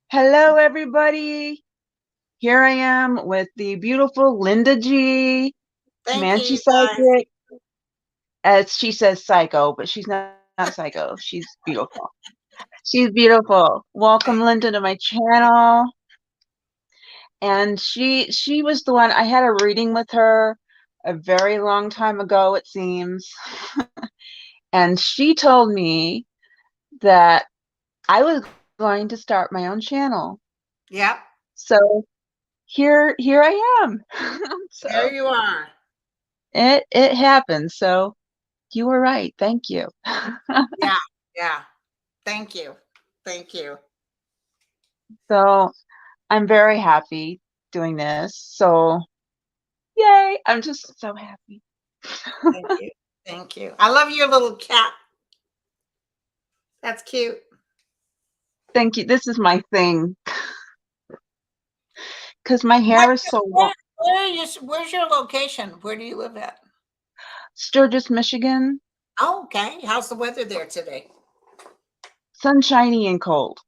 Hello, everybody. Here I am with the beautiful Linda G, Thank Comanche you, guys. Psychic. As she says, psycho, but she's not psycho. She's beautiful. She's beautiful. Welcome, Linda, to my channel. And she was the one I had a reading with her a very long time ago, it seems. And she told me that I was going to start my own channel. Yep, So here I am. there So you are. it happened. So you were right. Thank you. Yeah, yeah. Thank you. Thank you. So I'm very happy doing this. So yay. I'm just so happy. Thank you. Thank you. I love your little cat. That's cute. Thank you. This is my thing because my What, hair is so long. where's your location? Where do you live at? Sturgis, Michigan, Oh, okay. How's the weather there today? sunshiny and cold.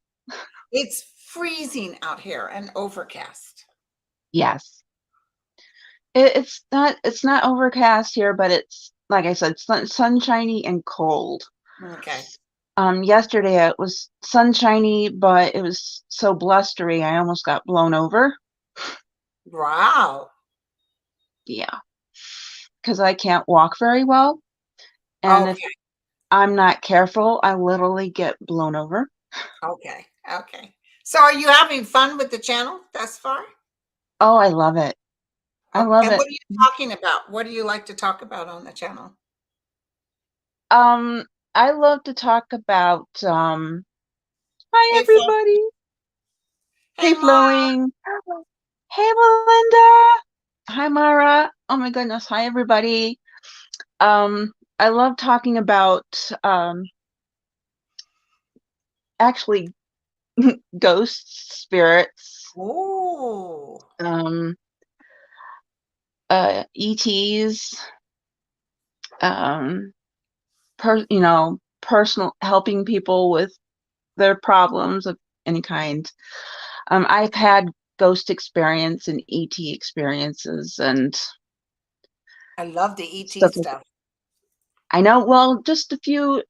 It's freezing out here and overcast. Yes. It's not overcast here, but it's like I said, sunshiny and cold. Okay. Yesterday it was sunshiny, but it was so blustery I almost got blown over. Wow. Yeah, because I can't walk very well, and if Okay. I'm not careful, I literally get blown over. Okay. Okay. So are you having fun with the channel thus far? Oh, I love it. I Okay. love And it. what are you talking about? What do you like to talk about on the channel? Um, I love to talk about hi Hey, Flo. everybody. Hey, Hey Mara. Flowing. Hey Melinda. Hi Mara. Oh my goodness. Hi everybody. I love talking about actually ghosts, spirits, Ooh, um, ETs, um, personal helping people with their problems of any kind. I've had ghost experience and ET experiences and I love the ET stuff like that. stuff. I know, well, just a few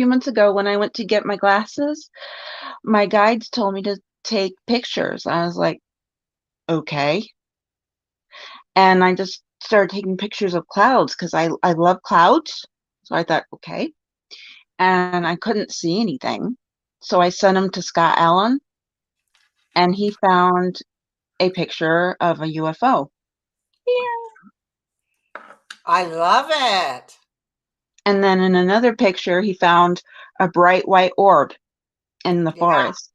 months ago when I went to get my glasses, my guides told me to take pictures. I was like, okay. And I just started taking pictures of clouds because I love clouds. So I thought, okay. And I couldn't see anything. So I sent them to Scott Allen, and he found a picture of a UFO. Yeah. I love it. And then in another picture, he found a bright white orb in the Yeah, forest.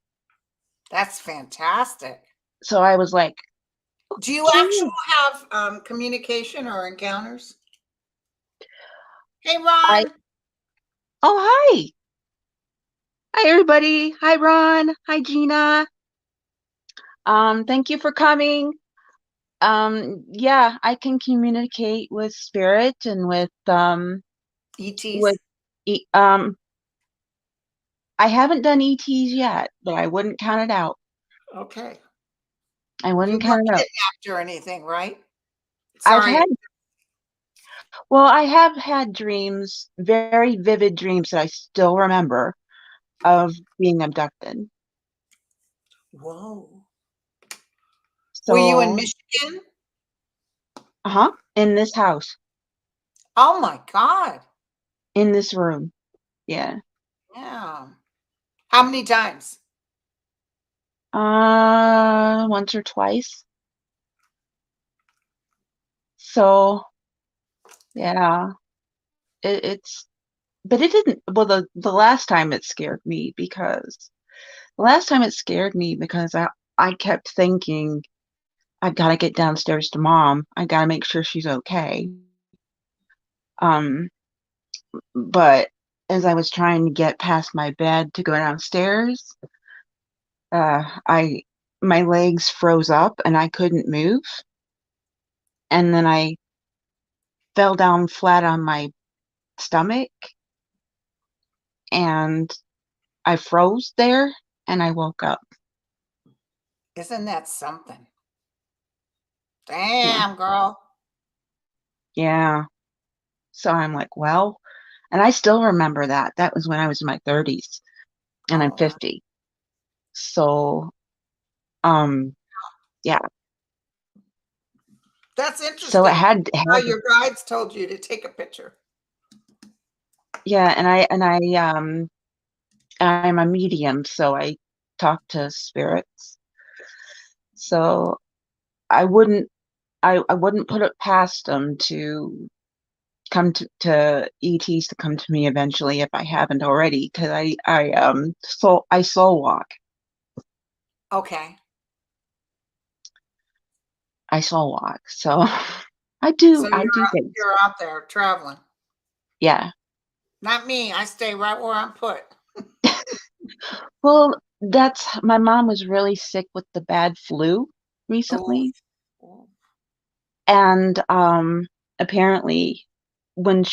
that's fantastic. So I was like, Do you actually okay. have communication or encounters? Hey, I Ron. Oh, hi. Hi everybody. Hi Ron. Hi Gina. Thank you for coming. Yeah, I can communicate with spirit and with ETs? e- I haven't done ETs yet, but I wouldn't count it out. Okay. I You wouldn't weren't count it out. kidnapped or anything, right? I've Sorry. had Well, I have had dreams, very vivid dreams that I still remember of being abducted. Whoa. Were you in So, Michigan? in this house, Oh my God. in this room. Yeah. Yeah. How many times? Once or twice. So, yeah, it's but it didn't well the last time it scared me because the last time it scared me because I kept thinking I've got to get downstairs to mom. I got to make sure she's okay. Um, but as I was trying to get past my bed to go downstairs, I my legs froze up and I couldn't move, and then I fell down flat on my stomach and I froze there and I woke up. Isn't that something? Yeah. Damn, girl. Yeah. So I'm like, well, and I still remember that. That was when I was in my 30s and I'm Oh, wow. 50. So, um, yeah. That's So it interesting. had, How your guides told you to take a picture. yeah, I'm a medium, so I talk to spirits. So I wouldn't put it past them to come to ETs to come to me eventually if I haven't already, because I soul walk. Okay. I soul walk. So So I do things. you're out there traveling. Yeah. Not me. I stay right where I'm put. Well, that's my mom was really sick with the bad flu Oh, recently. And apparently when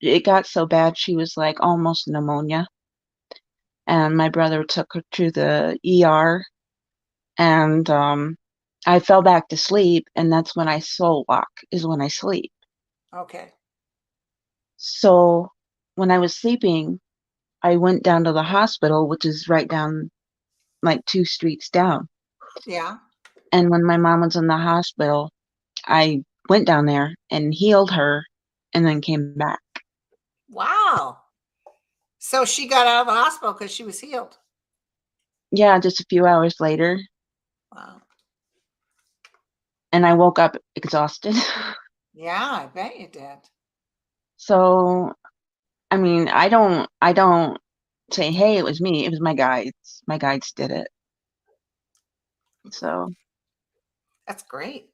it got so bad she was like almost pneumonia. And my brother took her to the ER and I fell back to sleep, and that's when I soul walk, is when I sleep. okay. So when I was sleeping, I went down to the hospital, which is right down like 2 streets down. Yeah. And when my mom was in the hospital, I went down there and healed her and then came back. Wow. So she got out of the hospital because she was healed. Yeah, just a few hours later, Wow. and I woke up exhausted. Yeah, I bet you did. So, I mean, I don't say, "Hey, it was me." It was my guides. My guides did it. So, That's great.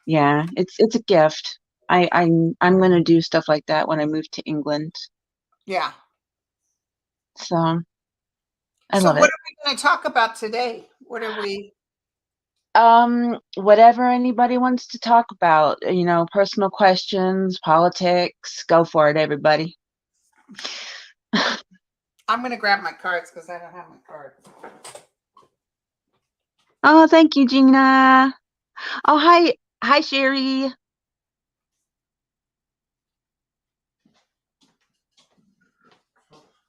yeah, it's a gift. I'm gonna do stuff like that when I move to England. Yeah. So, I So love what it. are we going to talk about today? What are we? Whatever anybody wants to talk about, personal questions, politics, go for it, everybody. I'm going to grab my cards because I don't have my card. Oh, thank you, Gina. Oh, hi, Sherry.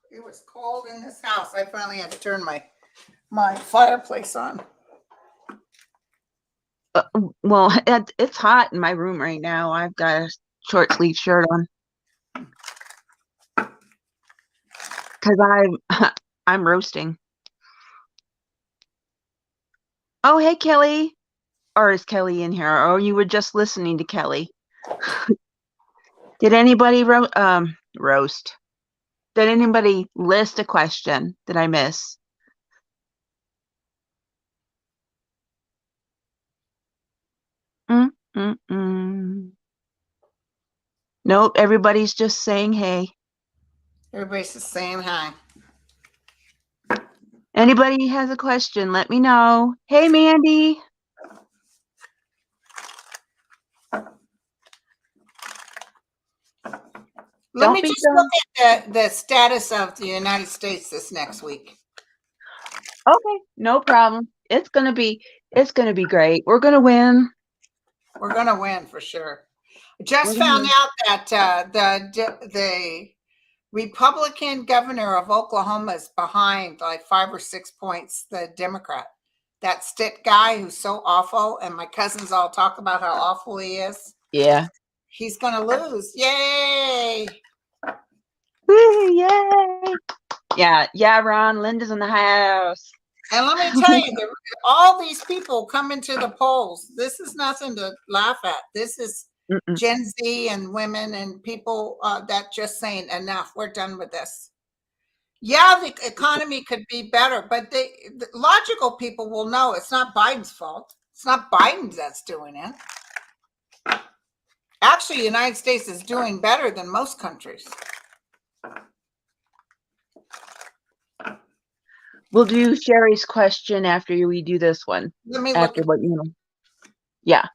It was cold in this house. I finally had to turn my fireplace on. Well, it's hot in my room right now. I've got a short sleeve shirt on because I'm roasting. Oh, hey, Kelly. Or is Kelly in here? Or you were just listening to Kelly? Did anybody roast? Did anybody list a question? Did I miss? Mm, mm, mm. Nope, everybody's just saying hey. Everybody's just saying hi. Anybody has a question, let me know. Hey, Mandy. Let Don't me be just so. look at the status of the United States this next week. Okay, no problem. It's gonna be great. We're gonna win. We're going to win for sure. We're Just gonna found win. out that the Republican governor of Oklahoma is behind like 5 or 6 points the Democrat. That Stitt guy who's so awful, and my cousins all talk about how awful he is. Yeah. He's going to lose. Yay! Woo, yay. Yeah, Ron. Linda's in the house. And let me tell you, all these people coming to the polls. This is nothing to laugh at. This is Mm-mm. Gen Z and women and people that just saying enough. We're done with this. Yeah, the economy could be better, but the logical people will know it's not Biden's fault. It's not Biden that's doing it. Actually, the United States is doing better than most countries. We'll do Sherry's question after we do this one. Let me look. After what you know. Yeah.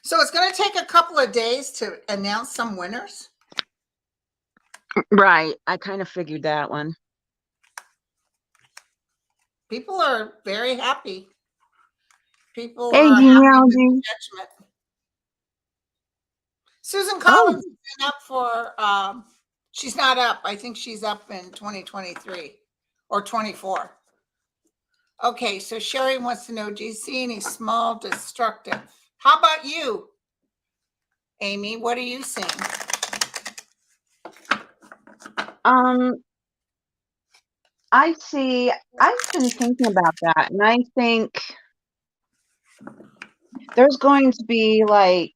So it's going to take a couple of days to announce some winners. Right. I kind of figured that one. People are very happy. People Hey, are happy with the genealogy. judgment. Susan Oh, Collins has been up for, she's not up. I think she's up in 2023 or 24. Okay, so Sherry wants to know, do you see any small destructive? How about you, Amy? What are you seeing? um, I've been thinking about that, and I think there's going to be like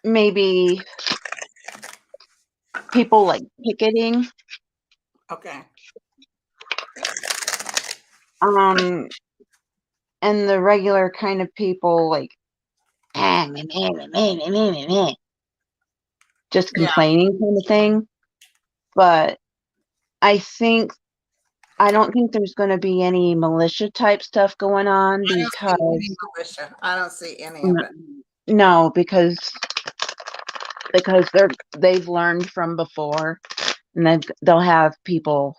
maybe people like picketing, Okay. um, and the regular kind of people like just Yeah, complaining kind of thing. But I think I don't think there's going to be any militia type stuff going on I don't see any because militia. I don't see any of n- it. no, because they've learned from before, and then they'll have people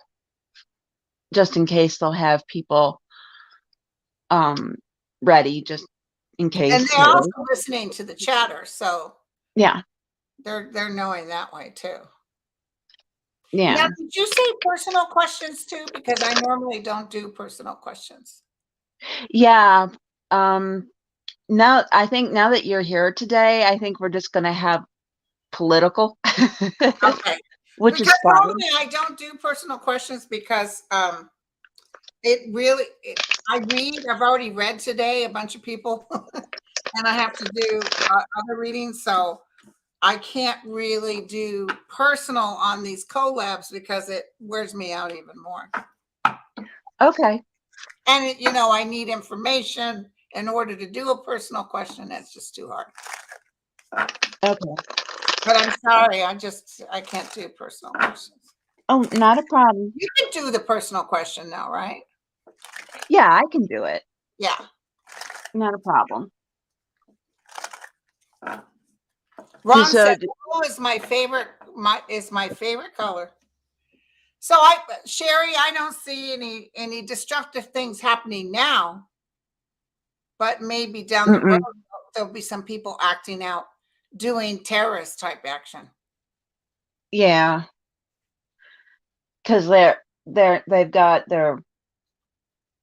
just in case. They'll have people um ready just in And case they're too. also listening to the chatter, so Yeah, they're knowing that way too. Now, yeah, did you say personal questions too? Because I normally don't do personal questions. yeah. Um, now I think now that you're here today, I think we're just gonna have political, Okay. which is Because fine. normally I don't do personal questions because it really I read, I've already read today a bunch of people and I have to do other readings, so I can't really do personal on these collabs because it wears me out even more. Okay, And it, I need information in order to do a personal question. That's just too hard. okay. But I'm sorry, I can't do personal questions. Oh, not a problem. You can do the personal question now, right? Yeah, I can do it. Yeah. Not a problem. Ron So, said blue is my favorite color. So I Sherry, I don't see any destructive things happening now, but maybe down the road mm-mm, there'll be some people acting out, doing terrorist type action. yeah, because they've got their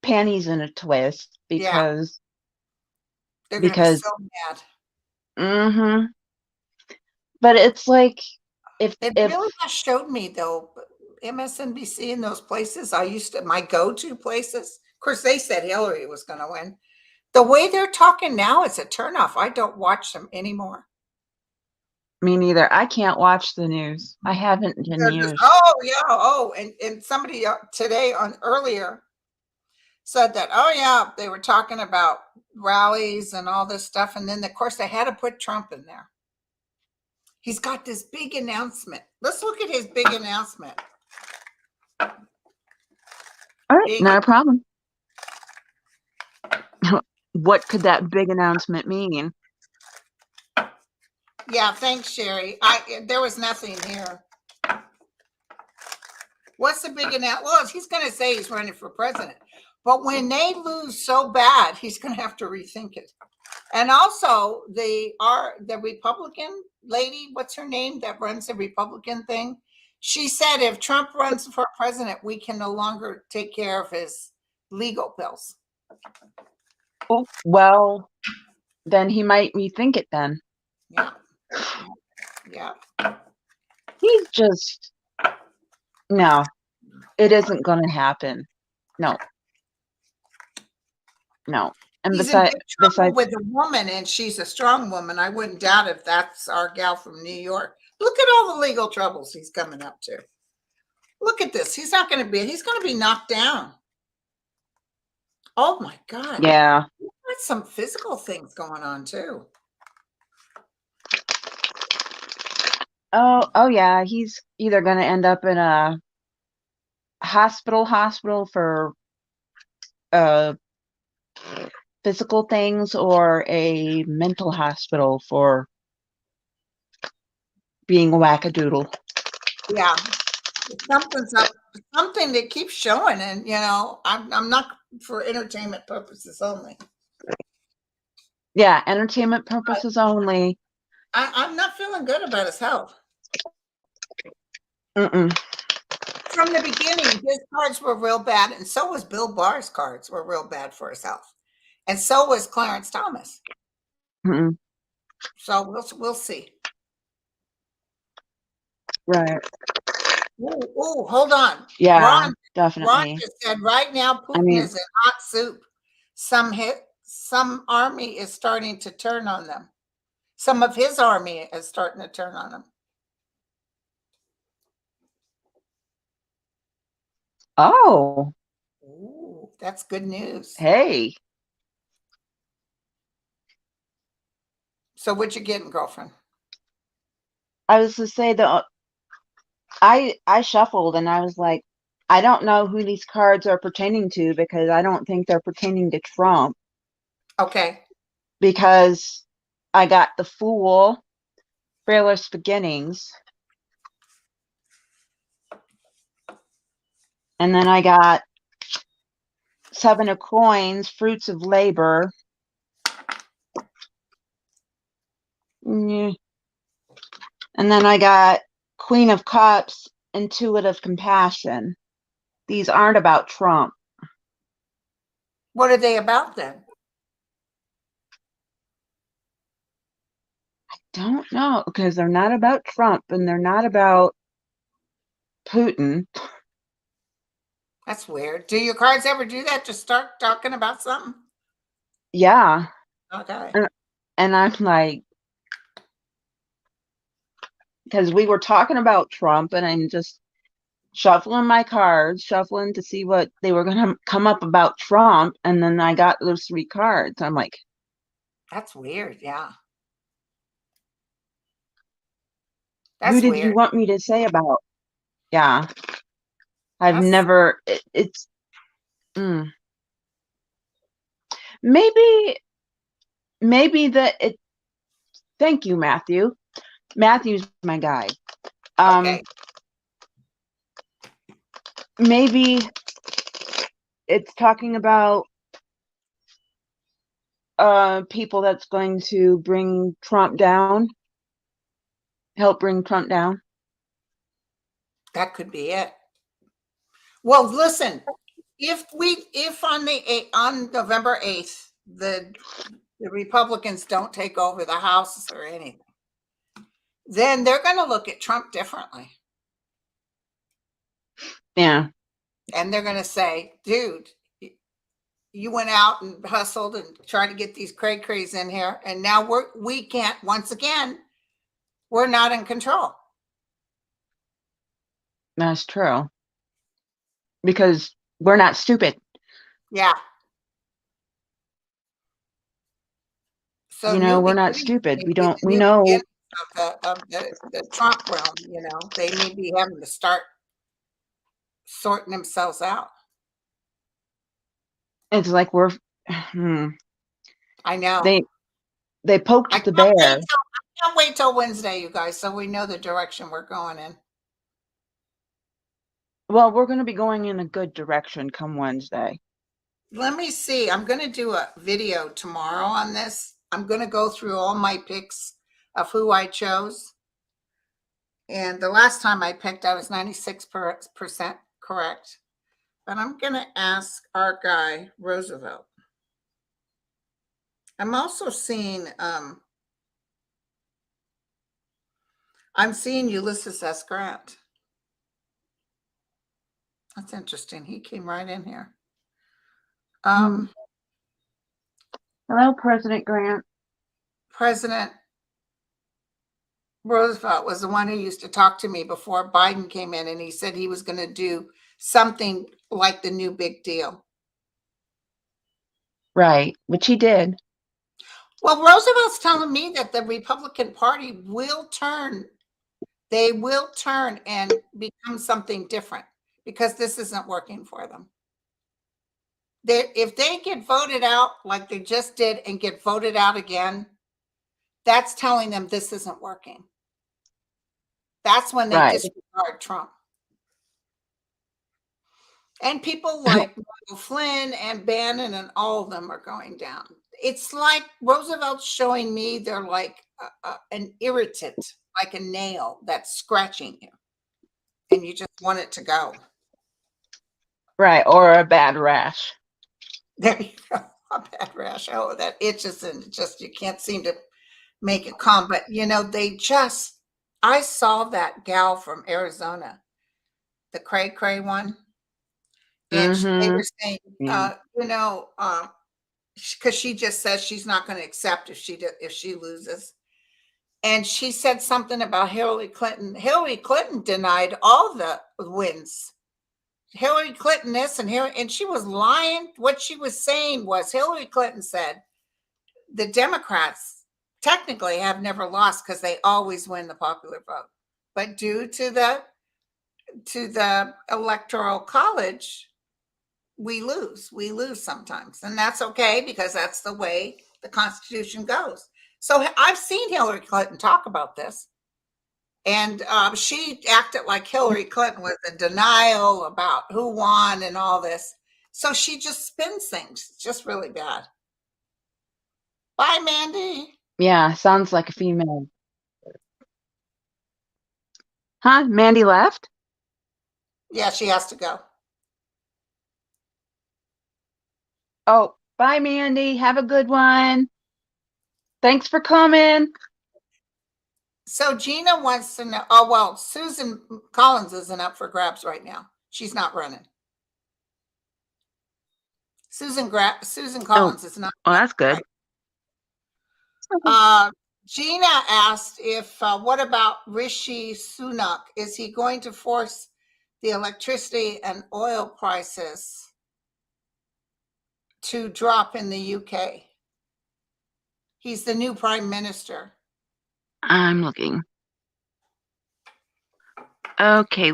panties in a twist Yeah, they're gonna be because so mad. mm-hmm. But it's like It if really just showed me though, MSNBC and those places I used to my go-to places. Of course, they said Hillary was going to win. The way they're talking now, it's a turnoff. I don't watch them anymore. me neither, I can't watch the news. I haven't in They're just, years. oh yeah, oh, and somebody today on earlier said that, oh yeah, they were talking about rallies and all this stuff, and then of course they had to put Trump in there. He's got this big announcement. Let's look at his big announcement. All right, Big not a problem. What could that big announcement mean? Yeah, thanks, Sherry. There was nothing here. What's the big announcement? Well, he's going to say he's running for president, but when they lose so bad, he's going to have to rethink it. And also, the Republican lady, what's her name, that runs the Republican thing? She said if Trump runs for president, we can no longer take care of his legal bills. Oh, well, then he might rethink it then. Yeah, yeah. He's just no, it isn't going to happen. No, no. And He's in besides, big trouble besides, with a woman, and she's a strong woman. I wouldn't doubt if that's our gal from New York. Look at all the legal troubles he's coming up to. Look at this. He's going to be knocked down. Oh my God. yeah. There's some physical things going on too. Oh, yeah. He's either going to end up in a hospital for uh physical things or a mental hospital for being a wackadoodle. Yeah. Something's up, something that keeps showing, and I'm not for entertainment purposes only. Yeah, entertainment purposes only. I'm not feeling good about his health. Mm-mm. From the beginning, his cards were real bad, and so was Bill Barr's cards were real bad for his health, and so was Clarence Thomas. Mm-mm. So we'll see. Right. Ooh, hold on. Yeah, Ron definitely. just said right now I Putin mean, is in hot soup. Some army is starting to turn on them. Some of his army is starting to turn on him. oh, Ooh, that's good news. hey. So what you getting, girlfriend? I was to say that I shuffled and I was like, I don't know who these cards are pertaining to because I don't think they're pertaining to Trump Okay. because I got the Fool, Fearless Beginnings, and then I got Seven of Coins, Fruits of Labor. And then I got Queen of Cups, Intuitive Compassion. These aren't about Trump. What are they about then? Don't know because they're not about Trump and they're not about Putin. That's weird. Do your cards ever do that? Just start talking about something? Yeah. Okay. And I'm like, because we were talking about Trump and I'm just shuffling my cards, shuffling to see what they were going to come up about Trump. And then I got those 3 cards. I'm like, That's weird. Yeah. who That's did you weird. want me to say about? Yeah. I've That's never, it's, maybe, that it, thank you, Matthew. Matthew's my guy. okay. Maybe it's talking about people that's going to bring Trump down, help bring Trump down. That could be it. Well, listen, if on November 8th, the Republicans don't take over the House or anything, then they're going to look at Trump differently. Yeah. And they're going to say, dude, you went out and hustled and tried to get these cray-crays in here. And now we can't, once again, we're not in control. That's true. Because we're not stupid. Yeah. So We're not stupid. We new know beginning of the Trump realm, they may be having to start sorting themselves out. it's like we're I know. they poked the bear. I can't wait till Wednesday, you guys, so we know the direction we're going in. Well, we're going to be going in a good direction come Wednesday. Let me see. I'm going to do a video tomorrow on this. I'm going to go through all my picks of who I chose. And the last time I picked, I was 96% correct. But I'm going to ask our guy, Roosevelt. I'm also seeing, I'm seeing Ulysses S. Grant. That's interesting. He came right in here. Hello, President Grant. President Roosevelt was the one who used to talk to me before Biden came in, and he said he was going to do something like the new big deal. Right, which he did. Well, Roosevelt's telling me that the Republican Party will turn. They will turn and become something different because this isn't working for them. If they get voted out like they just did and get voted out again, that's telling them this isn't working. That's when they Right. disregard Trump. And people like Michael Flynn and Bannon and all of them are going down. It's like Roosevelt's showing me they're like an irritant, like a nail that's scratching you, and you just want it to go. Right. Or a bad rash. There you go. A bad rash. Oh, that itches and just you can't seem to make it calm. But I saw that gal from Arizona, the cray cray one, and they Mm-hmm. were saying, Yeah. because she just says she's not going to accept if she loses, and she said something about Hillary Clinton. Hillary Clinton denied all the wins. Hillary Clinton this and she was lying. What she was saying was Hillary Clinton said the Democrats technically have never lost because they always win the popular vote, but due to the electoral college, we lose sometimes, and that's okay because that's the way the Constitution goes. So I've seen Hillary Clinton talk about this, and she acted like Hillary Clinton was in denial about who won and all this. So she just spins things. It's just really bad. Bye, Mandy. Yeah. Sounds like a female. Huh? Mandy left? Yeah, she has to go. Oh, bye, Mandy. Have a good one. Thanks for coming. So Gina wants to know. Oh, well, Susan Collins isn't up for grabs right now. She's not running. Susan Collins is not. Oh, that's good. Gina asked if, what about Rishi Sunak? Is he going to force the electricity and oil prices to drop in the UK? He's the new prime minister. I'm looking. Okay,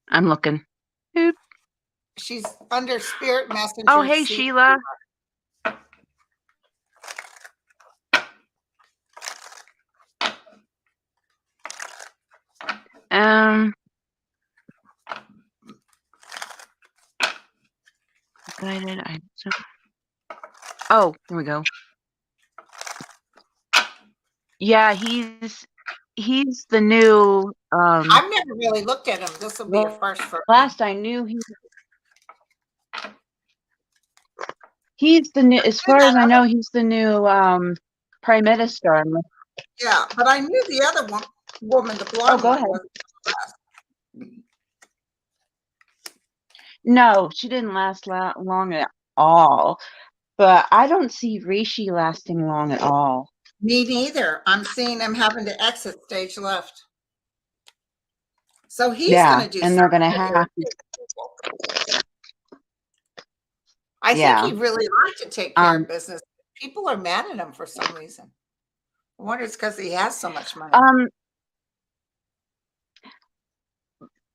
I'm looking. Oop. She's under Spirit Messenger. Oh, hey, Sheila. Oh, here we go. Yeah, he's the new. I've never really looked at him. This will be a first for me. Last I knew, he's the new. As far as I know, he's the new prime minister. Yeah, but I knew the other woman, the blonde. Oh, go ahead. No, she didn't last long at all. But I don't see Rishi lasting long at all. Me neither. I'm seeing him having to exit stage left. So he's going to do. And they're going to have to. I think he really liked to take care of business. People are mad at him for some reason. I wonder it's because he has so much money.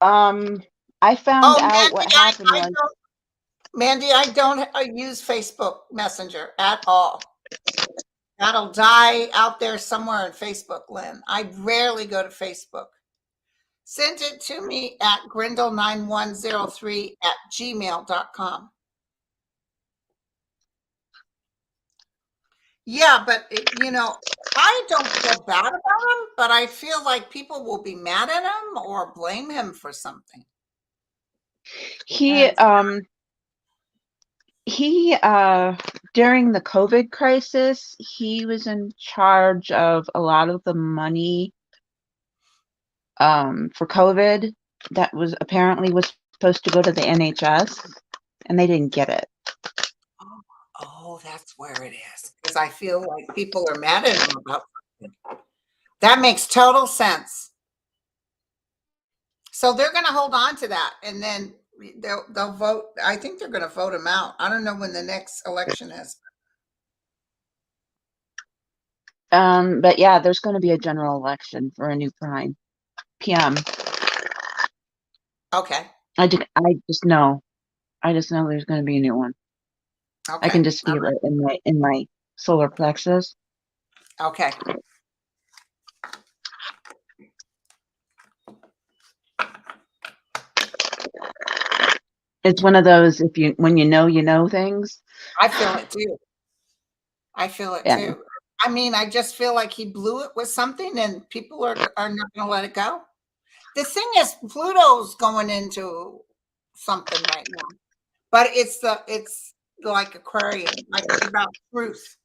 I found out what happened was. Mandy, I don't use Facebook Messenger at all. That'll die out there somewhere in Facebook, Lynn. I rarely go to Facebook. Send it to me at grindle9103@gmail.com. Yeah, but I don't feel bad about him, but I feel like people will be mad at him or blame him for something. He during the COVID crisis, he was in charge of a lot of the money for COVID that was supposed to go to the NHS, and they didn't get it. Oh, that's where it is. Because I feel like people are mad at him about something. That makes total sense. So they're going to hold on to that, and then they'll vote. I think they're going to vote him out. I don't know when the next election is. But yeah, there's going to be a general election for a new PM. Okay. I just know there's going to be a new one. Okay. I can just feel it in my solar plexus. Okay. It's one of those when you know things. I feel it too. I feel it Yeah. too. I mean, I just feel like he blew it with something and people are not gonna let it go. The thing is Pluto's going into something right now, but it's like Aquarian, like it's about truth.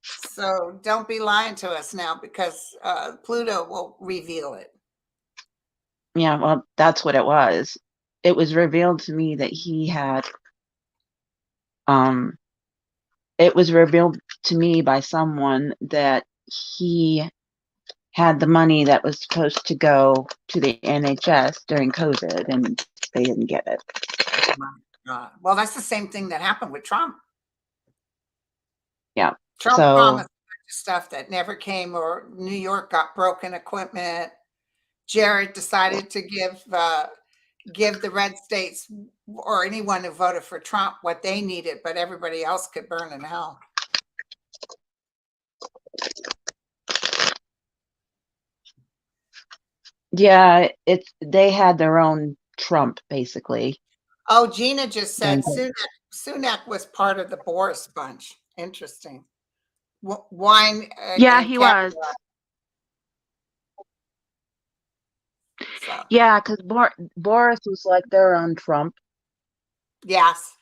So don't be lying to us now because Pluto will reveal it. Yeah, well, that's what it was. It was revealed to me that um it was revealed to me by someone that he had the money that was supposed to go to the NHS during COVID and they didn't get it. Well, that's the same thing that happened with Trump. Yeah. Trump So promised stuff that never came, or New York got broken equipment. Jared decided to give the red states or anyone who voted for Trump what they needed, but everybody else could burn in hell. yeah, they had their own Trump basically. Oh, Gina just said During Sunak was part of the Boris bunch. Interesting. Wine Yeah, and he was. caviar. So, Yeah, because Boris was like their own Trump. yes.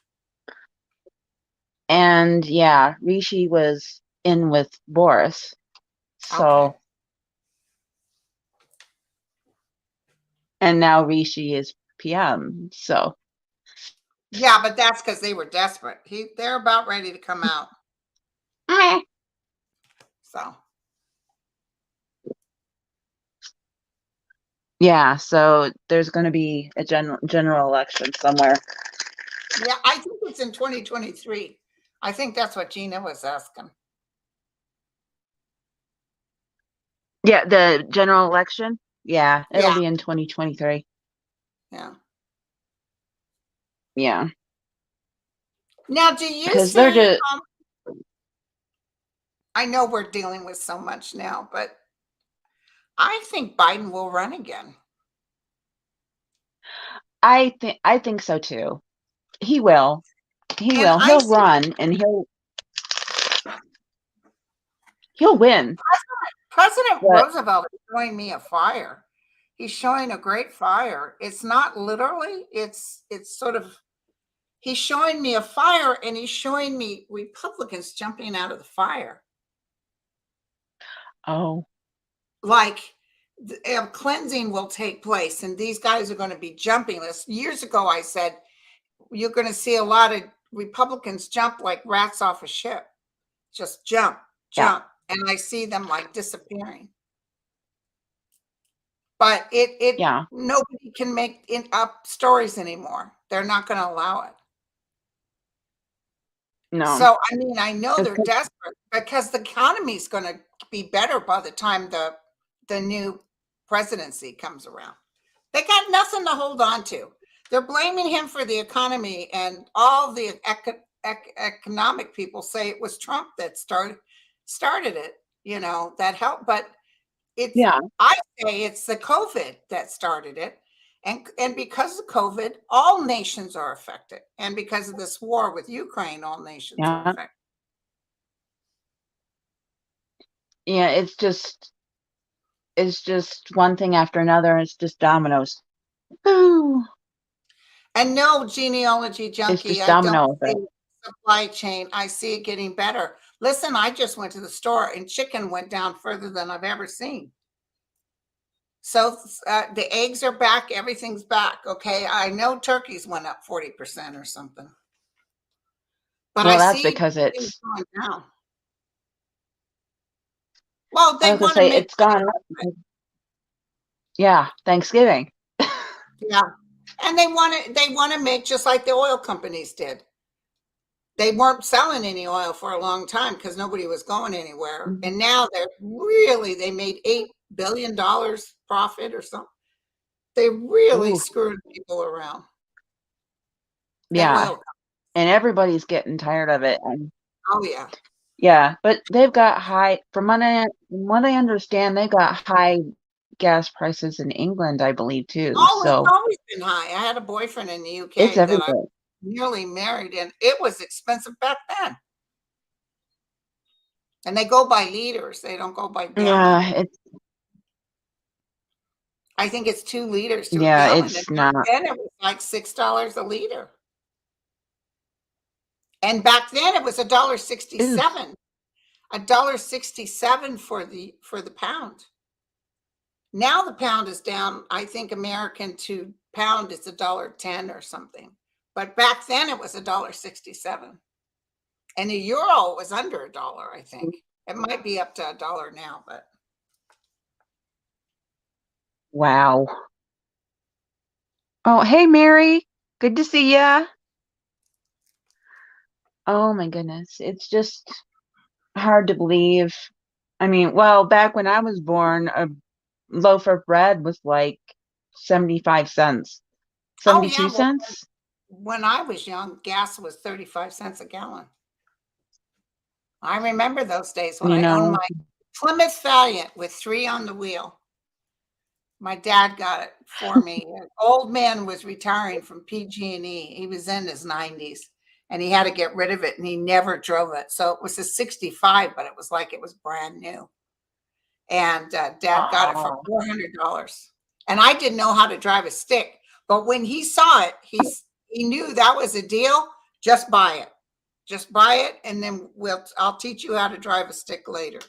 And yeah, Rishi was in with Boris. Okay. So, and now Rishi is PM. So, Yeah, but that's because they were desperate. They're about ready to come out. eh. So, Yeah, so there's going to be a general election somewhere. yeah, I think it's in 2023. I think that's what Gina was asking. Yeah, the general election. Yeah, it'll Yeah, be in 2023. yeah. Yeah, Now, do you because they're see, just I know we're dealing with so much now, but I think Biden will run again. I think so too. He will. He And will. I He'll see run and he'll win. President But Roosevelt is showing me a fire. He's showing a great fire. It's not literally, it's sort of, he's showing me a fire and he's showing me Republicans jumping out of the fire. oh, Like cleansing will take place and these guys are going to be jumping this. Years ago, I said, you're going to see a lot of Republicans jump like rats off a ship, just jump, yeah. jump. And I see them like disappearing. But it Yeah. nobody can make up stories anymore. They're not going to allow it. No. So, I mean, I know It's they're desperate because the economy is going to be better by the time the new presidency comes around. They got nothing to hold on to. They're blaming him for the economy, and all the economic people say it was Trump that started it. You know, that helped, but it's Yeah. I say it's the COVID that started it. And because of COVID, all nations are affected. And because of this war with Ukraine, all nations are Yeah. affected. Yeah, it's just one thing after another. It's just dominoes. Ooh, And no, genealogy it's junkie, just I don't domino see effect. supply chain. I see it getting better. Listen, I just went to the store and chicken went down further than I've ever seen. So the eggs are back. Everything's back. Okay. I know turkeys went up 40% or something, but I Well, that's see because things it's, going down. Well, I they was gonna want to say make it's gone up because, yeah, Thanksgiving. yeah, and they want to make just like the oil companies did. They weren't selling any oil for a long time because nobody was going anywhere, Mhm. and now they made $8 billion profit or something. They really Ooh, screwed people around. The yeah. oil. And everybody's getting tired of it. And Oh yeah. yeah, but they've got high, from what I understand, they've got high gas prices in England, I believe, too. Oh, it's So always been high. I had a boyfriend in the it's UK that I everywhere. nearly married, and it was expensive back then. And they go by liters. They don't go by gallon. Yeah, it's I think it's 2 liters to a yeah, gallon, and it's back not. then it was like $6 a liter. And back then it was Oof. $1.67. $1.67 for the pound. Now the pound is down. I think American to pound is $1.10 or something. But back then it was $1.67. And the euro was under $1, I think. It might be up to $1 now, but Wow. Oh, hey, Mary. Good to see ya. Oh my goodness. It's just hard to believe. I mean, well, back when I was born, a loaf of bread was like 75 cents, oh yeah, 72 well, cents, when I was young, gas was 35 cents a gallon. I remember those days when you I owned know. my Plymouth Valiant with 3 on the wheel. My dad got it for me. An old man was retiring from PG&E. He was in his 90s and he had to get rid of it and he never drove it. So it was a 65, but it was like it was brand new. And dad got it for Oh, $400. And I didn't know how to drive a stick. But when he saw it, he knew that was a deal. Just buy it. Just buy it, and then I'll teach you how to drive a stick later.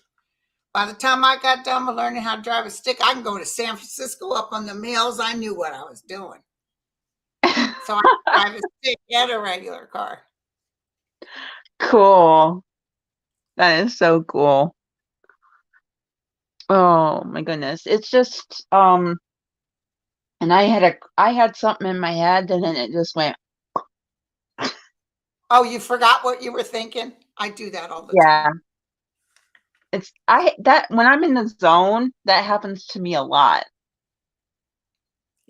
By the time I got done with learning how to drive a stick, I can go to San Francisco up on the mills. I knew what I was doing. So I could drive a stick and a regular car. cool. That is so cool. Oh my goodness. It's just and I had something in my head and then it just went, Oh, you forgot what you were thinking? I do that all the yeah. time. It's I that when I'm in the zone, that happens to me a lot.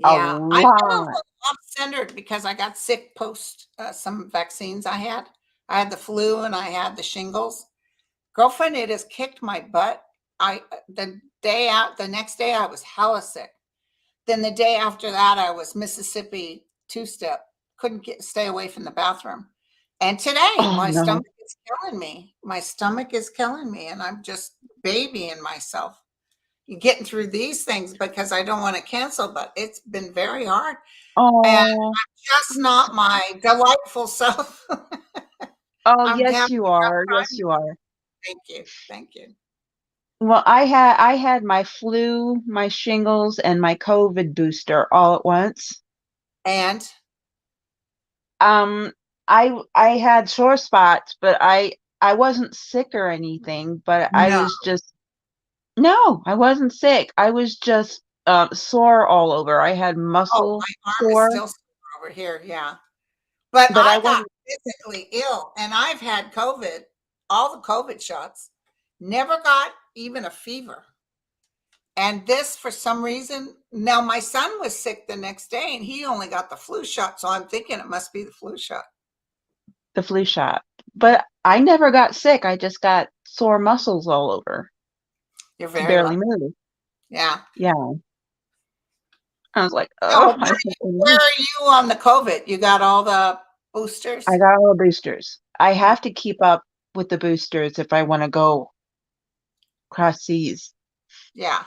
A Yeah, I've been a lot. little off-centered because I got sick post some vaccines I had. I had the flu and I had the shingles. Girlfriend, it has kicked my butt. The next day I was hella sick. Then the day after that, I was Mississippi two-step. Couldn't stay away from the bathroom. And today, Oh my no. stomach is killing me. My stomach is killing me, and I'm just babying myself. You're getting through these things because I don't want to cancel, but it's been very hard. And Oh, just I'm so- not my delightful self. oh I'm yes having you a rough are. Yes time. you are. Thank you. Thank you. Well, I had my flu, my shingles, and my COVID booster all at once. And Um, I had sore spots, but I wasn't sick or anything, but I no. was just no, I wasn't sick. I was just sore all over. I had Oh, muscle my arm is sore, still sore over here. Yeah. But but I I got wasn't. physically ill and I've had COVID, all the COVID shots, never got even a fever. And this, for some reason, now my son was sick the next day and he only got the flu shot. So I'm thinking it must be the flu shot. The flu shot. But I never got sick. I just got sore muscles all over. You're Could very barely lucky. move. Yeah. Yeah. I was like, So oh, I can't where believe are you on the COVID? You got all the boosters? I got all the boosters. I have to keep up with the boosters if I want to go cross seas. Yeah.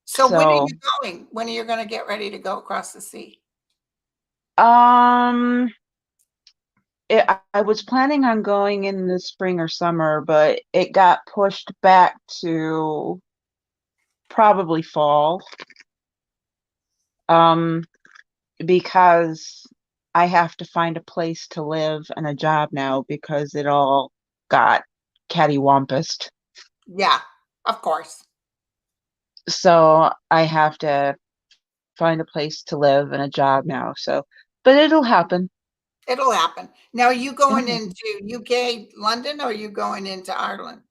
So when are you So, going? When are you going to get ready to go across the sea? um, I was planning on going in the spring or summer, but it got pushed back to probably fall. Um, because I have to find a place to live and a job now because it all got cattywampus. Yeah, of course. So I have to find a place to live and a job now. So, but it'll happen. It'll happen. Now, are you It'll going happen. into UK, London, or are you going into Ireland?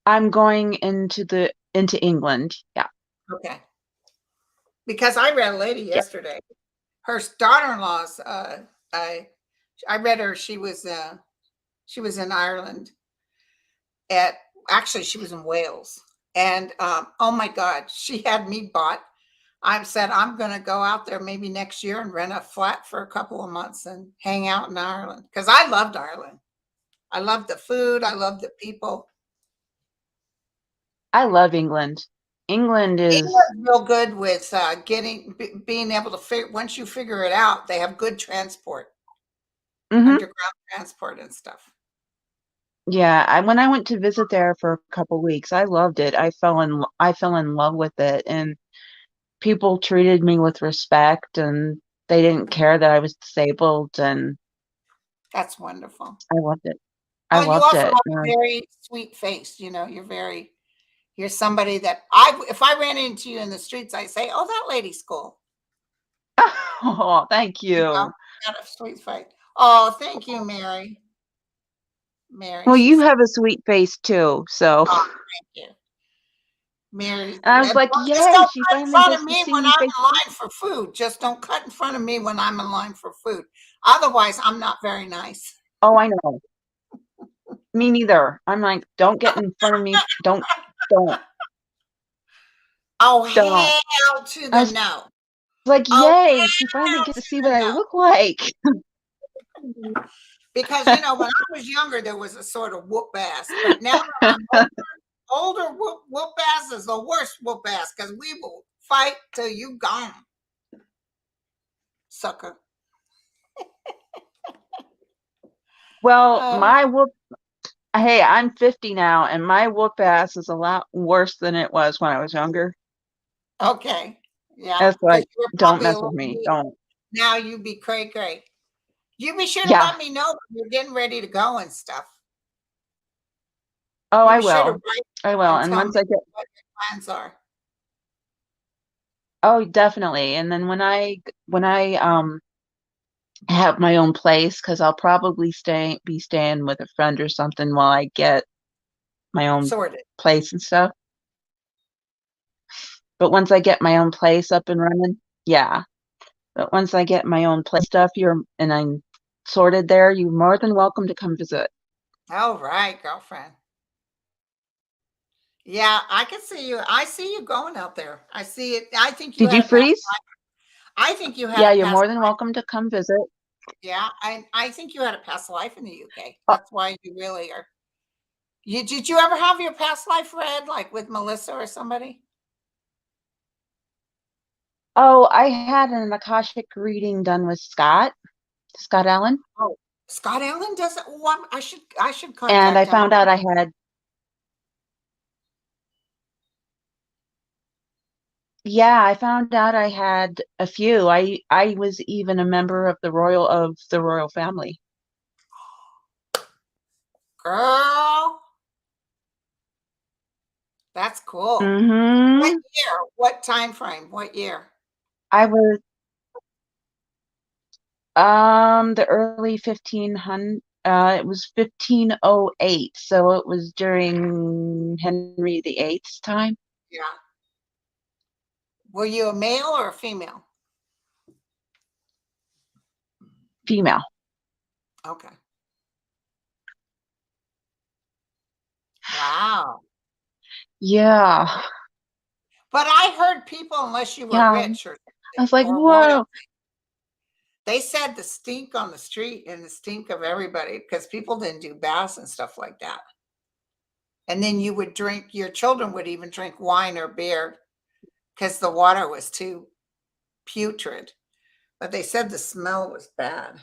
I'm going into England. Yeah. Okay. Because I read a lady Yeah. yesterday. Her daughter-in-law's I read her, she was in Ireland at actually she was in Wales And oh my God, she had me bought. I said, I'm going to go out there maybe next year and rent a flat for a couple of months and hang out in Ireland because I loved Ireland. I loved the food. I loved the people. I love England. England is, England's real good with being able to figure, once you figure it out, they have good transport, hmm underground transport and stuff. yeah. When I went to visit there for a couple weeks, I loved it. I fell in love with it, and people treated me with respect, and they didn't care that I was disabled, and That's wonderful. I loved it. I Well, you loved also it. have a very sweet face. You know, you're somebody that if I ran into you in the streets, I say, "Oh, that lady's cool." Oh, thank You know, you. got a sweet face. Oh, thank you, Mary. Mary, Well, she you said, have a sweet face too, so. "Oh, thank you, Mary." And I was And like, just yay, don't she cut in finally front of gets to me see when me I'm face in to face. line for food. Just don't cut in front of me when I'm in line for food. Otherwise, I'm not very nice. Oh, I know. Me neither. I'm like, don't get in front of me. Don't, Oh, don't. hell to I the was no. like, Oh, yay, she finally hell gets to to see what the I no. look like. Because, when I was younger, there was a sort of whoop ass. But now that I'm older, whoop ass is the worst whoop ass because we will fight till you gone, sucker. Well, Uh, my whoop, hey, I'm 50 now, and my whoop ass is a lot worse than it was when I was younger. okay. Yeah. It's Because like, you were don't probably a mess with little me. bit. Don't. Now you be cray cray. You be sure to Yeah. let me know when you're getting ready to go and stuff. Oh, You I be sure to will. write I will. and And tell me once I get, what your plans are. oh, definitely. And then when I have my own place, because I'll probably be staying with a friend or something while I get my own Sorted. place and stuff. But once I get my own place up and running, yeah. But once I get my own place stuff, and I'm sorted there, you're more than welcome to come visit. All right, girlfriend. Yeah, I can see you. I see you going out there. I see it. I think you Did had you a past freeze? life. I think you had Yeah, a you're past more than life. welcome to come visit. Yeah, I think you had a past life in the UK. Uh, That's why you really are. Did you ever have your past life read, like with Melissa or somebody? oh, I had an Akashic reading done with Scott Allen, Oh, Scott Allen doesn't. Oh, I should and I contact him. found out I had, yeah, I found out I had a few. I was even a member of the royal family. Girl, that's cool. What Mm-hmm. year? What time frame? What year? I was the early 1500, it was 1508, so it was during Henry VIII's time. Yeah. Were you a male or a female? Female. Okay. Wow. Yeah. But I heard people, unless you were Yeah. rich or I was something, like, or royal, whoa. they said the stink on the street and the stink of everybody because people didn't do baths and stuff like that. And then you would drink, your children would even drink wine or beer because the water was too putrid. But they said the smell was bad.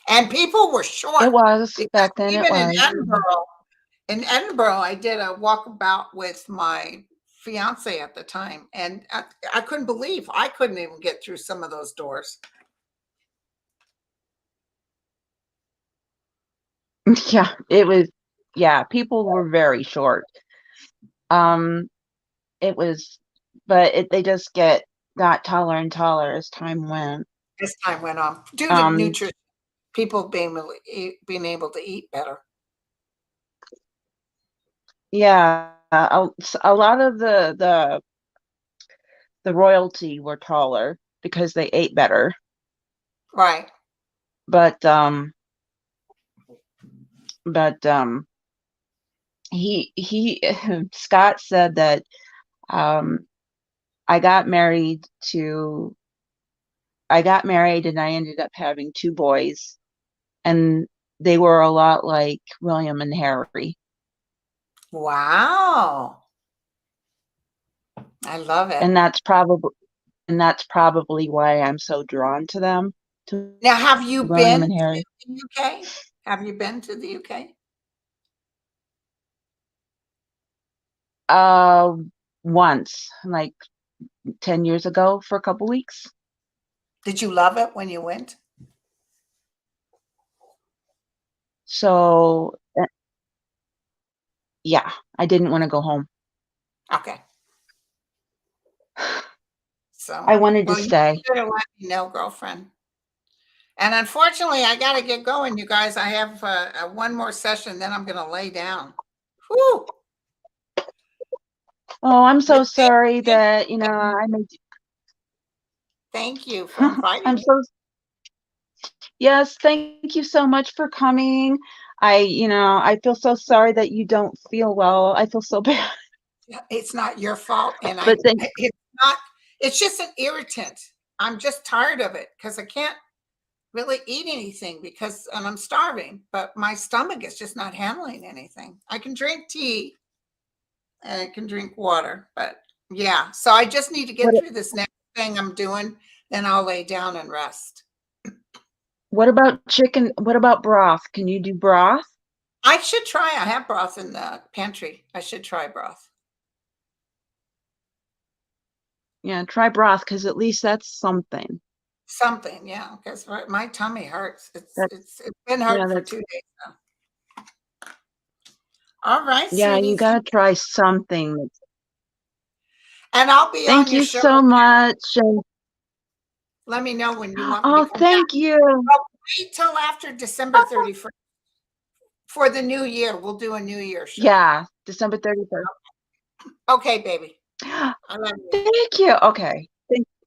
And people were short It was. because Back then it even was. in Edinburgh, I did a walkabout with my fiance at the time, and I couldn't believe I couldn't even get through some of those doors. Yeah, it was. Yeah, people were very short. Um, it was, but they just got taller and taller as time went. As time went on, due to Um, nutrition, people being able to eat better. yeah, a lot of the royalty were taller because they ate better. Right. But um, but he Scott said that um I got married to I got married and I ended up having two boys, and they were a lot like William and Harry. Wow. I love it. And that's probably why I'm so drawn to them, to Now, have you William been and to Harry. the UK? Have you been to the UK? Uh, Once, like 10 years ago for a couple weeks. Did you love it when you went? So, yeah, I didn't want to go home. Okay. I So, wanted to well, you stay. better let me know, girlfriend. And unfortunately, I got to get going, you guys. I have one more session, then I'm going to lay down. Whew. Oh, I'm But so sorry that, I made thank you for inviting I'm me. so Yes, thank you so much for coming. I feel so sorry that you don't feel well. I feel so bad. It's not your fault, and But thank it's not. It's just an irritant. I'm just tired of it because I can't really eat anything and I'm starving, but my stomach is just not handling anything. I can drink tea and I can drink water, but yeah. So I just need to what get through this next thing I'm doing, then I'll lay down and rest. what about chicken? What about broth? Can you do broth? I should try. I have broth in the pantry. I should try broth. Yeah, try broth because at least that's something. Something, yeah, because my tummy hurts. That It's been yeah, hurting for that's 2 days now. All right, yeah, sweetie. you gotta try something. And I'll be on Thank your you show. so much. And Let me know when you want me to oh, come back. thank you. Well, wait till after December 31st for the new year. We'll do a New Year show. Yeah, December 31st. Okay, baby. I love you. Thank you. Okay.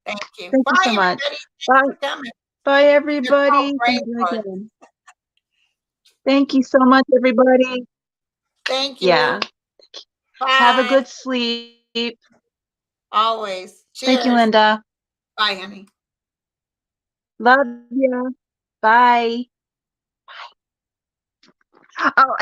Thank you. Thank you Bye, so much. everybody. Thanks Bye. for coming. Bye, You're so everybody. brave, Thank you bud. again. Thank you so much, everybody. Thank Yeah. you. Have a Bye. good sleep. Always. Thank you, Cheers. Linda. Bye, honey. Love you. Bye. Oh.